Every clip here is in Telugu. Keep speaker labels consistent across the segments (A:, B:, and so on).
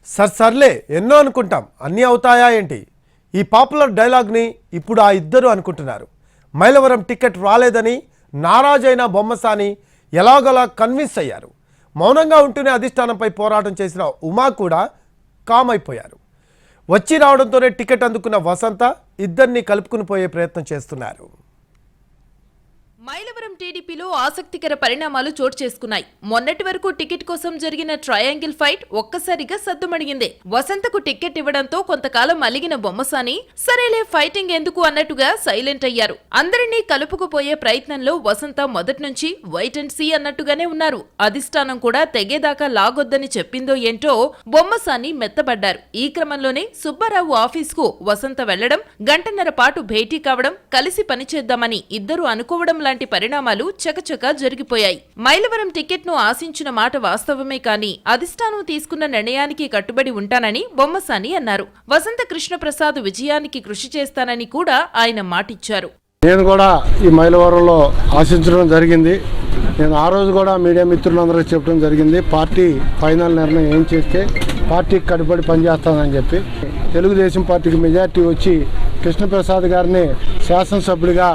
A: సర్లే ఎన్నో అనుకుంటాం అన్నీ అవుతాయా ఏంటి? ఈ పాపులర్ డైలాగ్ని ఇప్పుడు ఆ ఇద్దరు అనుకుంటున్నారు. మైలవరం టికెట్ రాలేదని నారాజైన బొమ్మసాని ఎలాగోలా కన్విన్స్ అయ్యారు. మౌనంగా ఉంటూనే అధిష్టానంపై పోరాటం చేసిన ఉమా కూడా కామ్ అయిపోయారు. వచ్చి రావడంతోనే టికెట్ అందుకున్న వసంత ఇద్దరిని కలుపుకుని పోయే ప్రయత్నం చేస్తున్నారు.
B: మైలవరం టీడీపీలో ఆసక్తికర పరిణామాలు చోటు చేసుకున్నాయి. మొన్నటి వరకు టికెట్ కోసం జరిగిన ట్రయాంగిల్ ఫైట్ ఒక్కసారిగా సద్దుమణిగింది. వసంతకు టికెట్ ఇవ్వడంతో కొంతకాలం అలిగిన బొమ్మసాని సరేలే ఫైటింగ్ ఎందుకు అన్నట్టుగా సైలెంట్ అయ్యారు. అందరినీ కలుపుకుపోయే ప్రయత్నంలో వసంత మొదటి నుంచి వైట్ అండ్ సీ అన్నట్టుగానే ఉన్నారు. అధిష్టానం కూడా తెగేదాకా లాగొద్దని చెప్పిందో ఏంటో బొమ్మసాని మెత్తబడ్డారు. ఈ క్రమంలోనే సుబ్బారావు ఆఫీస్కు వసంత వెళ్లడం, గంటన్నర పాటు భేటీ కావడం, కలిసి పనిచేద్దామని ఇద్దరు అనుకోవడం లాంటి పరిణామాలు చకచకా జరిగిపోయాయి. మైలవరం టికెట్ ను ఆశించిన మాట వాస్తవమే కానీ అధిష్టానం తీసుకున్న నిర్ణయానికి కట్టుబడి ఉంటానని బొమ్మసాని అన్నారు. వసంత కృష్ణప్రసాద్ విజయానికి కృషి చేస్తానని కూడా ఆయన మాటిచ్చారు.
C: నేను కూడా ఈ మైలవరంలో ఆశించడం జరిగింది. నేను ఆ రోజు కూడా మీడియా మిత్రులందరికీ చెప్పడం జరిగింది. పార్టీ ఫైనల్ నిర్ణయం ఏం చేస్తే పార్టీకి కట్టుబడి పనిచేస్తానని చెప్పి. తెలుగుదేశం పార్టీకి మెజార్టీ వచ్చి కృష్ణప్రసాద్ గారిని శాసనసభ్యుడిగా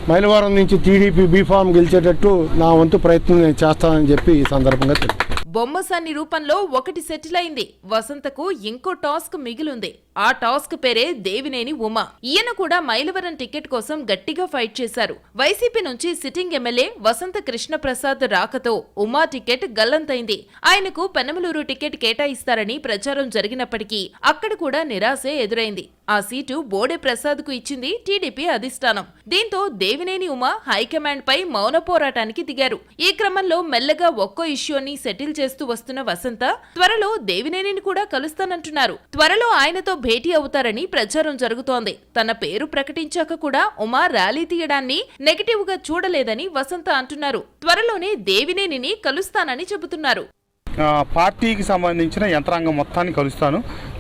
C: మైలవరం నుంచి టీడీపీ బీఫామ్ గెలిచేటట్టు నా వంతు ప్రయత్నం నేను చేస్తానని చెప్పి ఈ సందర్భంగా తెలుసు.
B: బొమ్మసాని రూపంలో ఒకటి సెటిల్ అయింది. వసంతకు ఇంకో టాస్క్ మిగిలింది. ఆ టాస్క్ పేరే దేవినేని ఉమా. ఈయన కూడా మైలవరం టికెట్ కోసం గట్టిగా ఫైట్ చేశారు. వైసీపీ నుంచి సిట్టింగ్ ఎమ్మెల్యే వసంత కృష్ణప్రసాద్ రాకతో ఉమా టికెట్ గల్లంతైంది. ఆయనకు పెనమలూరు టికెట్ కేటాయిస్తారని ప్రచారం జరిగినప్పటికీ అక్కడ కూడా నిరాశే ఎదురైంది. ఆ సీటు బోడే ప్రసాద్ కు ఇచ్చింది టీడీపీ అధిష్టానం. దీంతో దేవినేని ఉమా హైకమాండ్ పై మౌన పోరాటానికి దిగారు. ఈ క్రమంలో మెల్లగా ఒక్కో ఇష్యూని సెటిల్ చేస్తూ వస్తున్న వసంత త్వరలో దేవినేనిని కూడా కలుస్తానంటున్నారు. త్వరలో ఆయనతో భేటీ అవుతారని ప్రచారం జరుగుతోంది. తన పేరు ప్రకటించాక కూడా ఉమా ర్యాలీ తీయడాన్ని నెగటివ్ గా చూడలేదని వసంత అంటున్నారు. త్వరలోనే దేవినేనిని కలుస్తానని చెబుతున్నారు.
D: పార్టీకి సంబంధించిన యంత్రాంగం మొత్తాన్ని కలుస్తాను.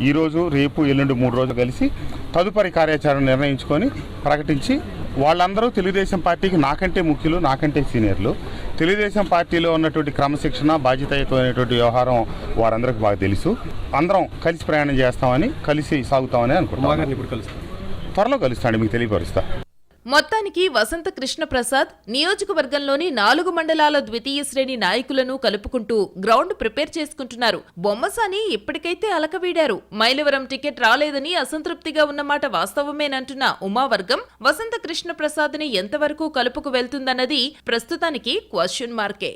D: ఈరోజు, రేపు, ఎల్లుండి 3 రోజులు కలిసి తదుపరి కార్యాచరణ నిర్ణయించుకొని ప్రకటించి వాళ్ళందరూ తెలుగుదేశం పార్టీకి నాకంటే ముఖ్యులు, నాకంటే సీనియర్లు. తెలుగుదేశం పార్టీలో ఉన్నటువంటి క్రమశిక్షణ, బాధ్యతాయుతమైనటువంటి వ్యవహారం వారందరికీ బాగా తెలుసు. అందరం కలిసి ప్రయాణం చేస్తామని, కలిసి సాగుతామని అనుకుంటున్నాను. త్వరలో కలుస్తాను, మీకు తెలియపరుస్తా.
B: మొత్తానికి వసంత కృష్ణప్రసాద్ నియోజకవర్గంలోని 4 మండలాల ద్వితీయ శ్రేణి నాయకులను కలుపుకుంటూ గ్రౌండ్ ప్రిపేర్ చేసుకుంటున్నారు. బొమ్మసాని ఇప్పటికైతే అలకవీడారు. మైలవరం టికెట్ రాలేదని అసంతృప్తిగా ఉన్నమాట వాస్తవమేనంటున్న ఉమావర్గం వసంత కృష్ణప్రసాద్ ని ఎంతవరకు కలుపుకు వెళ్తుందన్నది ప్రస్తుతానికి క్వశ్చన్ మార్కే.